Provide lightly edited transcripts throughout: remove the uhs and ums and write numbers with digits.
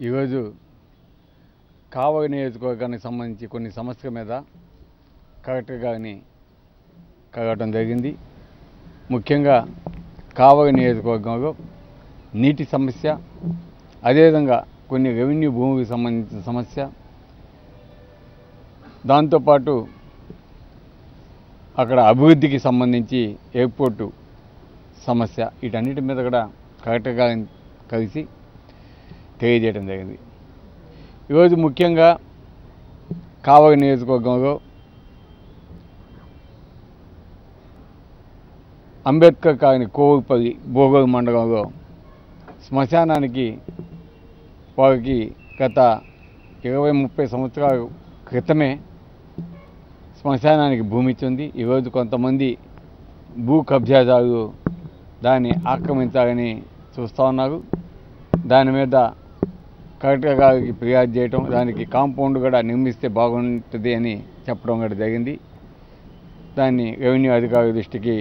ఈరోజు కావగ నియోజకవర్గానికి సంబంధించి కొన్ని సమస్యల మీద కలెక్టర్ గారిని కలవటం జరిగింది. ముఖ్యంగా కావగ నియోజకవర్గంలో నీటి సమస్య, అదేవిధంగా కొన్ని రెవెన్యూ భూమికి సంబంధించిన సమస్య, దాంతోపాటు అక్కడ అభివృద్ధికి సంబంధించి ఎయిర్పోర్టు సమస్య, వీటన్నిటి మీద కూడా కలెక్టర్ గారిని కలిసి తెలియజేయడం జరిగింది. ఈరోజు ముఖ్యంగా కావగ నియోజకవర్గంలో అంబేద్కర్ కాలనీ కోవుపల్లి బోగోలు మండలంలో శ్మశానానికి వారికి గత 20-30 సంవత్సరాల క్రితమే శ్మశానానికి భూమి ఇచ్చింది. ఈరోజు కొంతమంది భూ కబ్జాదారులు దాన్ని ఆక్రమించాలని చూస్తూ ఉన్నారు. దాని మీద కలెక్టర్ గారికి ఫిర్యాదు చేయటం, దానికి కాంపౌండ్ కూడా నిర్మిస్తే బాగుంటుంది అని చెప్పడం కూడా జరిగింది. దాన్ని రెవెన్యూ అధికారుల దృష్టికి,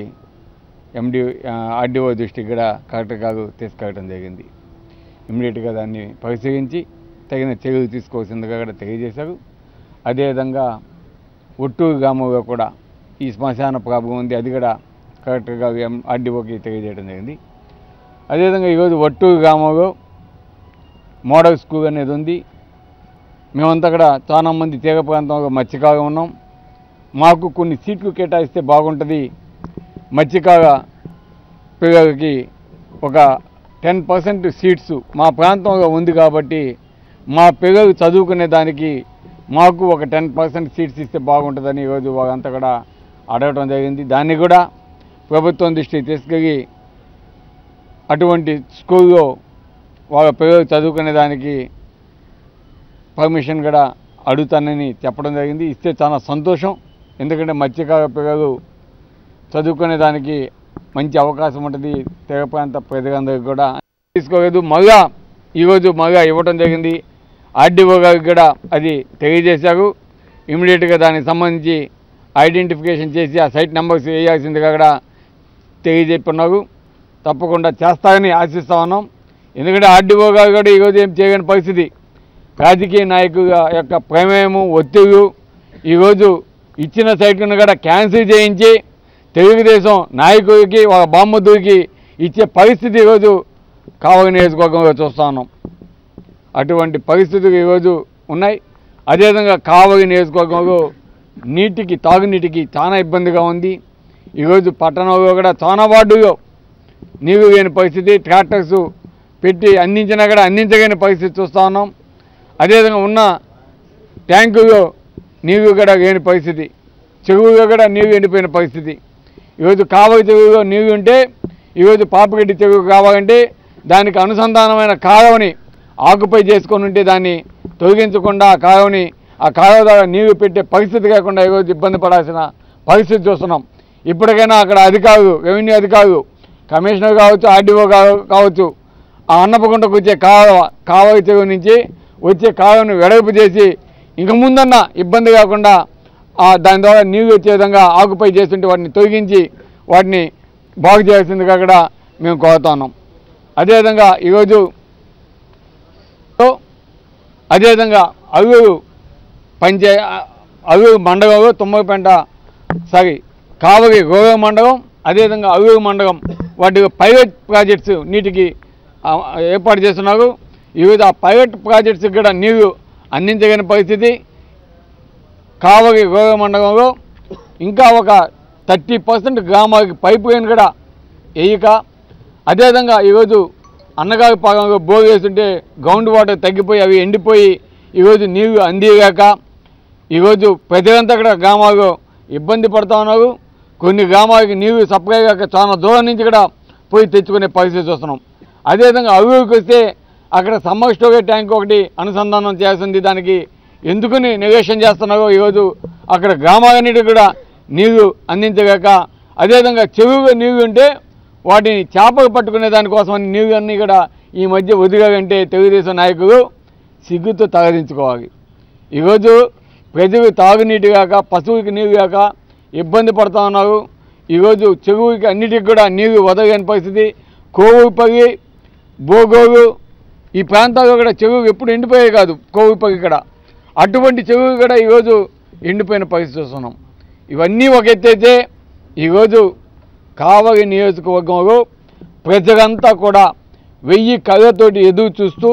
ఆర్డీఓ దృష్టికి కూడా కలెక్టర్ గారు తీసుకెళ్ళడం జరిగింది. ఇమ్మీడియట్గా దాన్ని పరిశీలించి తగిన చర్యలు తీసుకోవాల్సిందిగా కూడా తెలియజేశారు. అదేవిధంగా ఒట్టూరు గ్రామంలో కూడా ఈ శ్మశాన ప్రాబ్లం ఉంది, అది కూడా కలెక్టర్ గారు ఆర్డీఓకి తెలియజేయడం జరిగింది. అదేవిధంగా ఈరోజు ఒట్టూరు గ్రామంలో మోడల్ స్కూల్ అనేది ఉంది. మేమంతా కూడా చాలామంది తీర ప్రాంతంలో మత్స్యకారులు ఉన్నాం. మాకు కొన్ని సీట్లు కేటాయిస్తే బాగుంటుంది, మత్స్యకార పిల్లలకి ఒక 10% సీట్స్ మా ప్రాంతంలో ఉంది కాబట్టి మా పిల్లలు చదువుకునే దానికి మాకు ఒక 10% సీట్స్ ఇస్తే బాగుంటుందని ఈరోజు వాళ్ళంతా కూడా అడగడం జరిగింది. దాన్ని కూడా ప్రభుత్వం దృష్టికి తీసుకెళ్ళి అటువంటి స్కూల్లో వాళ్ళ పిల్లలు చదువుకునే దానికి పర్మిషన్ కూడా అడుగుతానని చెప్పడం జరిగింది. ఇస్తే చాలా సంతోషం. ఎందుకంటే మత్స్యకార పిల్లలు చదువుకునే దానికి మంచి అవకాశం ఉంటుంది. తీర ప్రాంత ప్రజలందరికీ కూడా తీసుకోలేదు. ఈరోజు మళ్ళా ఇవ్వడం జరిగింది. ఆర్డీఓ గారికి కూడా అది తెలియజేశారు. ఇమీడియట్గా దానికి సంబంధించి ఐడెంటిఫికేషన్ చేసి ఆ సైట్ నెంబర్స్ వేయాల్సిందిగా కూడా తెలియజెప్పున్నారు. తప్పకుండా చేస్తారని ఆశిస్తా ఉన్నాం. ఎందుకంటే ఆర్డీఓ గారు కూడా ఈరోజు ఏం చేయని పరిస్థితి. రాజకీయ నాయకుల యొక్క ప్రమేయము, ఒత్తిళ్లు ఈరోజు ఇచ్చిన సైట్లను కూడా క్యాన్సిల్ చేయించి తెలుగుదేశం నాయకుడికి వాళ్ళ బామ్మద్దుడికి ఇచ్చే పరిస్థితి ఈరోజు కావగ నియోజకవర్గంలో చూస్తూ ఉన్నాం. అటువంటి పరిస్థితులు ఈరోజు ఉన్నాయి. అదేవిధంగా కావగ నియోజకవర్గంలో తాగునీటికి చాలా ఇబ్బందిగా ఉంది. ఈరోజు పట్టణంలో కూడా చాలా వార్డులో నీరు లేని పరిస్థితి, ట్రాక్టర్స్ పెట్టి అందించినా కూడా అందించలేని పరిస్థితి చూస్తూ ఉన్నాం. అదేవిధంగా ఉన్న ట్యాంకుల్లో నీరు కూడా లేని పరిస్థితి, చెరువులో కూడా నీరు ఎండిపోయిన పరిస్థితి. ఈరోజు కావగ చెరువులో నీరు ఉంటే ఈరోజు పాపగడ్డి చెరువు కావాలంటే దానికి అనుసంధానమైన కాలువని ఆకుపై చేసుకొని ఉంటే దాన్ని తొలగించకుండా ఆ కాలువ ద్వారా నీరు పెట్టే పరిస్థితి కాకుండా ఈరోజు ఇబ్బంది పడాల్సిన పరిస్థితి చూస్తున్నాం. ఇప్పటికైనా అక్కడ అధికారులు, రెవెన్యూ అధికారులు, కమిషనర్ కావచ్చు, ఆర్డీఓ కావచ్చు, ఆ అన్నపకుంటకు వచ్చే కావగ చెరువు నుంచి వచ్చే కాలువను వెడల్పు చేసి ఇంక ముందన్న ఇబ్బంది కాకుండా దాని ద్వారా నీరు వచ్చే విధంగా ఆకుపై చేస్తుంటే వాటిని తొలగించి వాటిని బాగు చేయాల్సిందిగా కూడా మేము కోరుతున్నాం. అదేవిధంగా ఈరోజు అల్లూరు మండలంలో కావగ గోవ మండలం, అదేవిధంగా అల్లూరు మండలం వాటి ప్రైవేట్ ప్రాజెక్ట్స్ నీటికి ఏర్పాటు చేస్తున్నారు. ఈరోజు ఆ ప్రైవేట్ ప్రాజెక్ట్స్కి కూడా నీరు అందించలేని పరిస్థితి. కావగ గోవ మండలంలో ఇంకా ఒక 30% గ్రామాలకి పైపు లైన్ కూడా వేయక, అదేవిధంగా ఈరోజు అన్నగారి పాలనలో బోర్ వేస్తుంటే గ్రౌండ్ వాటర్ తగ్గిపోయి అవి ఎండిపోయి ఈరోజు నీరు అందియలేక ఈరోజు ప్రజలంతా కూడా గ్రామాలు ఇబ్బంది పడుతూ ఉన్నారు. కొన్ని గ్రామాలకి నీరు సప్లై కాక చాలా దూరం నుంచి కూడా పోయి తెచ్చుకునే పరిస్థితి చూస్తున్నాం. అదేవిధంగా అభివృద్ధికి వస్తే అక్కడ సమ్మర్ స్టోరేజ్ ట్యాంక్ ఒకటి అనుసంధానం చేస్తుంది. దానికి ఎందుకుని నెగోషియేషన్ చేస్తున్నారో ఈరోజు అక్కడ గ్రామాలన్నిటి కూడా నీరు అందించగాక, అదేవిధంగా చెరువుగా నీరు ఉంటే వాటిని చేపలు పట్టుకునే దానికోసమని నీరు అన్నీ కూడా ఈ మధ్య వదిలేదంటే తెలుగుదేశం నాయకులు సిగ్గుతో తలదించుకోవాలి. ఈరోజు ప్రజలు తాగునీటి కాక పశువులకి నీరు కాక ఇబ్బంది పడుతూ ఉన్నారు. ఈరోజు చెరువుకి అన్నిటికి కూడా నీరు వదలని పరిస్థితి. కోవుపల్లి, బోగోలు ఈ ప్రాంతాల్లో కూడా చెరువులు ఎప్పుడు ఎండిపోయాయి కాదు. కోవుపల్లి ఇక్కడ అటువంటి చెరువులు కూడా ఈరోజు ఎండిపోయిన పరిస్థితి చూస్తున్నాం. ఇవన్నీ ఒక ఎత్తైతే ఈరోజు కావలి నియోజకవర్గంలో ప్రజలంతా కూడా 1000 కళ్ళతోటి ఎదురు చూస్తూ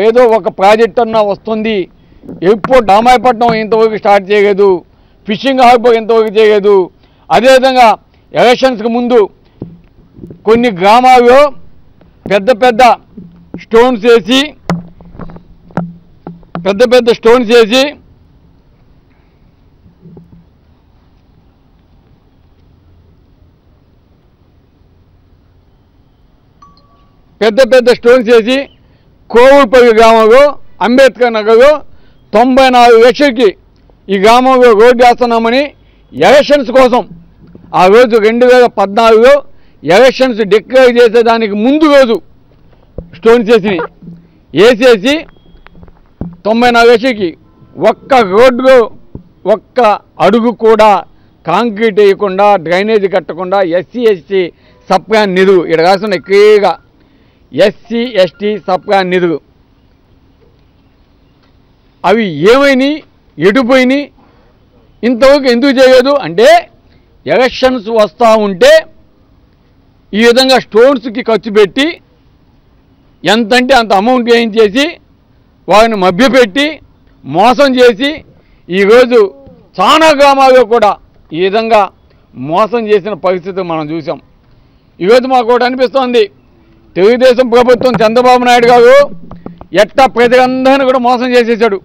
ఏదో ఒక ప్రాజెక్ట్ అన్నా వస్తుంది. ఎయిర్పోర్ట్ రామాయపట్నం ఇంతవరకు స్టార్ట్ చేయలేదు, ఫిషింగ్ హార్బర్ ఇంతవరకు చేయలేదు. అదేవిధంగా ఎలక్షన్స్కి ముందు కొన్ని గ్రామాల్లో పెద్ద పెద్ద స్టోన్స్ వేసి పెద్ద పెద్ద స్టోన్స్ వేసి కోవుపల్లి గ్రామంలో అంబేద్కర్ నగర్లో 94 లక్షలకి ఈ గ్రామంలో రోడ్డు వేస్తున్నామని ఎలక్షన్స్ కోసం ఆ రోజు 2014లో ఎలక్షన్స్ డిక్లేర్ చేసేదానికి ముందు రోజు స్టోన్స్ వేసేసి 94 లక్షలకి ఒక్క రోడ్లో ఒక్క అడుగు కూడా కాంక్రీట్ వేయకుండా డ్రైనేజ్ కట్టకుండా ఎస్సీ ఎస్టీ సప్లాన్ నిధులు ఇక్కడ రాసిన క్లియర్గా ఎస్సీ ఎస్టీ సప్లాన్ నిధులు అవి ఏమైనాయి, ఎటుపోయినాయి, ఇంతవరకు ఎందుకు చేయలేదు అంటే ఎలక్షన్స్ వస్తూ ఉంటే ఈ విధంగా స్టోన్స్కి ఖర్చు పెట్టి ఎంతంటే అంత అమౌంట్ వేయించేసి వారిని మభ్యపెట్టి మోసం చేసి ఈరోజు చాలా గ్రామాల్లో కూడా ఈ విధంగా మోసం చేసిన పరిస్థితి మనం చూసాం. ఈరోజు మాకు ఒకటి అనిపిస్తోంది, తెలుగుదేశం ప్రభుత్వం చంద్రబాబు నాయుడు గారు ఎట్టా ప్రజలందరినీ కూడా మోసం చేసేసాడు.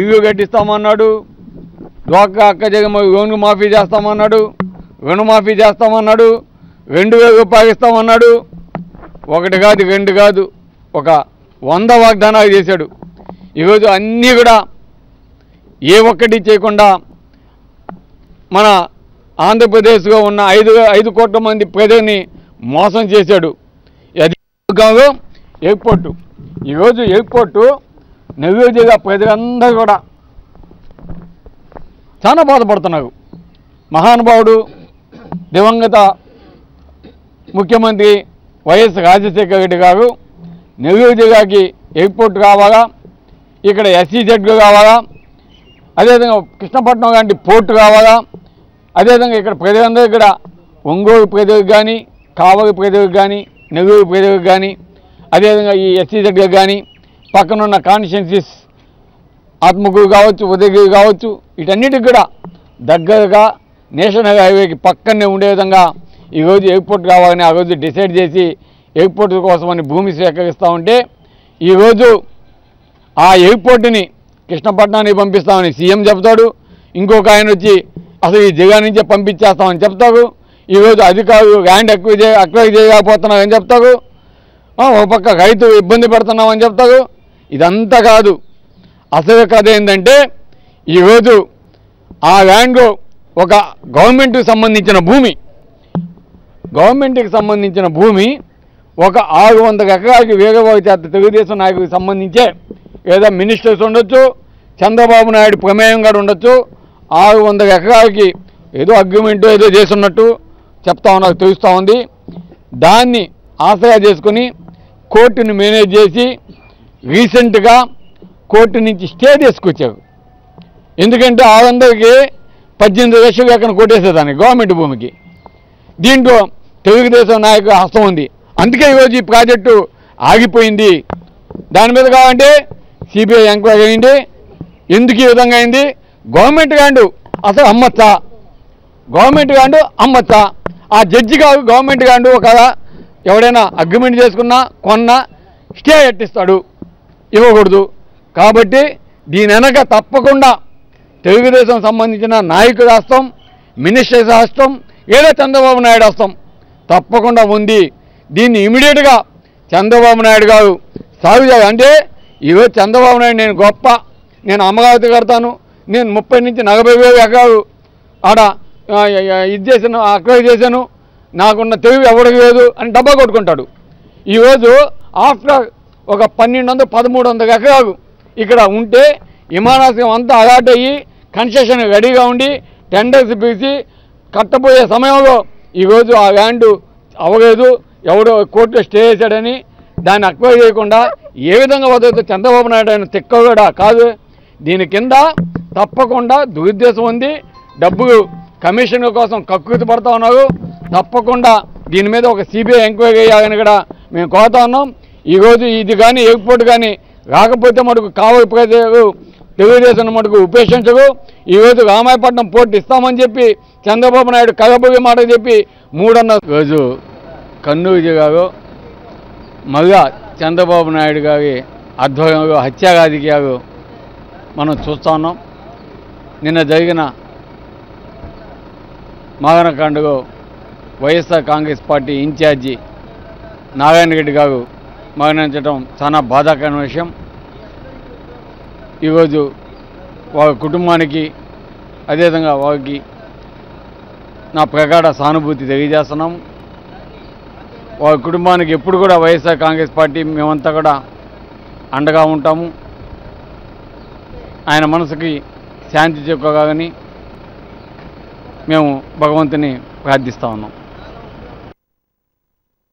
ఇల్లు కట్టిస్తామన్నాడు, డ్వాక్రా అక్క జగమ్మ లోన్ మాఫీ చేస్తామన్నాడు, రుణమాఫీ చేస్తామన్నాడు, 2000 రూపాయలు ఇస్తామన్నాడు. ఒకటి కాదు, రెండు కాదు, ఒక 100 వాగ్దానాలు చేశాడు. ఈరోజు అన్నీ కూడా ఏ ఒక్కటి చేయకుండా మన ఆంధ్రప్రదేశ్లో ఉన్న 5 కోట్ల మంది ప్రజల్ని మోసం చేశాడు. అది ఎయిర్పోర్టు ఈరోజు ఎయిర్పోర్టు నెల్లూరు జిల్లా ప్రజలందరూ కూడా చాలా బాధపడుతున్నారు. మహానుభావుడు దివంగత ముఖ్యమంత్రి వైఎస్ రాజశేఖర రెడ్డి గారు నెల్లూరు జిల్లాకి ఎయిర్పోర్ట్ కావాలా, ఇక్కడ ఎస్సీజెడ్లు కావాలా, అదేవిధంగా కృష్ణపట్నం లాంటి పోర్టు కావాలా, అదేవిధంగా ఇక్కడ ప్రజలందరూ కూడా ఒంగోలు ప్రజలకు కానీ, కావలి ప్రజలకు కానీ, నెల్లూరు ప్రజలకు కానీ, అదేవిధంగా ఈ ఎస్సీజెడ్లకు కానీ, పక్కనున్న కాన్స్టిట్యున్సీస్ ఆత్మకూరు కావచ్చు, ఉదయగిరి కావచ్చు, వీటన్నిటికి కూడా దగ్గరగా నేషనల్ హైవేకి పక్కనే ఉండే విధంగా ఈరోజు ఎయిర్పోర్ట్ కావాలని ఆ రోజు డిసైడ్ చేసి ఎయిర్పోర్ట్ కోసమని భూమి సేకరిస్తూ ఉంటే ఈరోజు ఆ ఎయిర్పోర్ట్ని కృష్ణపట్నానికి పంపిస్తామని సీఎం చెప్తాడు. ఇంకొక ఆయన వచ్చి అసలు ఈ జిల్లా నుంచే పంపించేస్తామని చెప్తారు. ఈరోజు అధికారులు ల్యాండ్ అక్వైర్ చేయకపోతున్నారని చెప్తారు. ఒక పక్క రైతు ఇబ్బంది పడుతున్నామని చెప్తారు. ఇదంతా కాదు, అసలు కథ ఏంటంటే ఈరోజు ఆ ల్యాండ్లో ఒక గవర్నమెంట్కి సంబంధించిన భూమి ఒక 600 ఎకరాలకి వేగవారి చేత తెలుగుదేశం నాయకుడికి సంబంధించే లేదా మినిస్టర్స్ ఉండొచ్చు, చంద్రబాబు నాయుడు ప్రమేయం కూడా ఉండొచ్చు. 600 ఎకరాలకి ఏదో అగ్రిమెంట్ ఏదో చేస్తున్నట్టు చెప్తా ఉన్నారు, తెలుస్తూ ఉంది. దాన్ని ఆసరా చేసుకుని కోర్టుని మేనేజ్ చేసి రీసెంట్గా కోర్టు నుంచి స్టే తీసుకొచ్చారు. ఎందుకంటే 600కి 18 లక్షలు ఎక్కడ కొట్టేసేదాన్ని గవర్నమెంట్ భూమికి. దీంట్లో తెలుగుదేశం నాయకుల హస్తం ఉంది. అందుకే ఈరోజు ఈ ప్రాజెక్టు ఆగిపోయింది. దాని మీద కావాలంటే సిబిఐ ఎంక్వైరీ అయింది. ఎందుకు ఈ విధంగా అయింది? గవర్నమెంట్ ల్యాండ్ అసలు అమ్మచ్చా? Government land అమ్మచ్చా? ఆ జడ్జి కాదు గవర్నమెంట్ ల్యాండ్ ఒక ఎవడైనా అగ్రిమెంట్ చేసుకున్నా కొన్నా స్టే ఎట్టిస్తాడు, ఇవ్వకూడదు. కాబట్టి దీని వెనక తప్పకుండా తెలుగుదేశం సంబంధించిన నాయకుడు హస్తం, మినిస్టర్స్ హస్తం, ఏదో చంద్రబాబు నాయుడు హస్తం తప్పకుండా ఉంది. దీన్ని ఇమీడియట్గా చంద్రబాబు నాయుడు గారు సాగు చేయాలి. అంటే ఈరోజు చంద్రబాబు నాయుడు నేను గొప్ప, నేను అమరావతి కడతాను, నేను 30 నుంచి 40,000 ఎకరాలు ఆడ ఇది చేశాను, అక్వైర్ చేశాను, నాకున్న తెలివి ఎవరికి లేదు అని డబ్బా కొట్టుకుంటాడు. ఈరోజు ఆఫ్టర్ ఒక 1200-1300 ఎకరాలు ఇక్కడ ఉంటే విమానాశ్రయం అంతా అలాట్ అయ్యి కన్స్ట్రక్షన్ రెడీగా ఉండి టెండర్స్ పిలిచి కట్టబోయే సమయంలో ఈరోజు ఆ ల్యాండ్ అవ్వలేదు, ఎవడో కోర్టులో స్టే చేశాడని దాన్ని అక్వైర్ చేయకుండా ఏ విధంగా వదలతో చంద్రబాబు నాయుడు ఆయన తిక్క కూడా కాదు. దీని కింద తప్పకుండా దురుద్దేశం ఉంది. డబ్బులు కమిషన్ కోసం కక్కుర్తి పడుతూ ఉన్నారు. తప్పకుండా దీని మీద ఒక సిబిఐ ఎంక్వైరీ చేయాలని కూడా మేము కోరుతా ఉన్నాం. ఈరోజు ఇది కానీ ఎయిర్పోర్ట్ కానీ రాకపోతే మటుకు కావలి ప్రజలు తెలుగుదేశం మటుకు ఉపేక్షించరు. ఈరోజు రామాయపట్నం పోర్టు ఇస్తామని చెప్పి చంద్రబాబు నాయుడు కలబోయే మాట చెప్పి 3.5 రోజు కర్నూలు జిల్లాలో మళ్ళా చంద్రబాబు నాయుడు గారి ఆధ్వర్యంలో హత్యా రాజకీయాలు మనం చూస్తూ ఉన్నాం. నిన్న జరిగిన మాగనకాండలో వైఎస్ఆర్ కాంగ్రెస్ పార్టీ ఇన్ఛార్జి నారాయణ రెడ్డి గారు మరణించడం చాలా బాధాకరమైన విషయం. ఈరోజు వారి కుటుంబానికి అదేవిధంగా వారికి నా ప్రగాఢ సానుభూతి తెలియజేస్తున్నాం. వారి కుటుంబానికి ఎప్పుడు కూడా వైఎస్ఆర్ కాంగ్రెస్ పార్టీ మేమంతా కూడా అండగా ఉంటాము. ఆయన మనసుకి శాంతి చేకూరాలని మేము భగవంతుని ప్రార్థిస్తూ ఉన్నాం.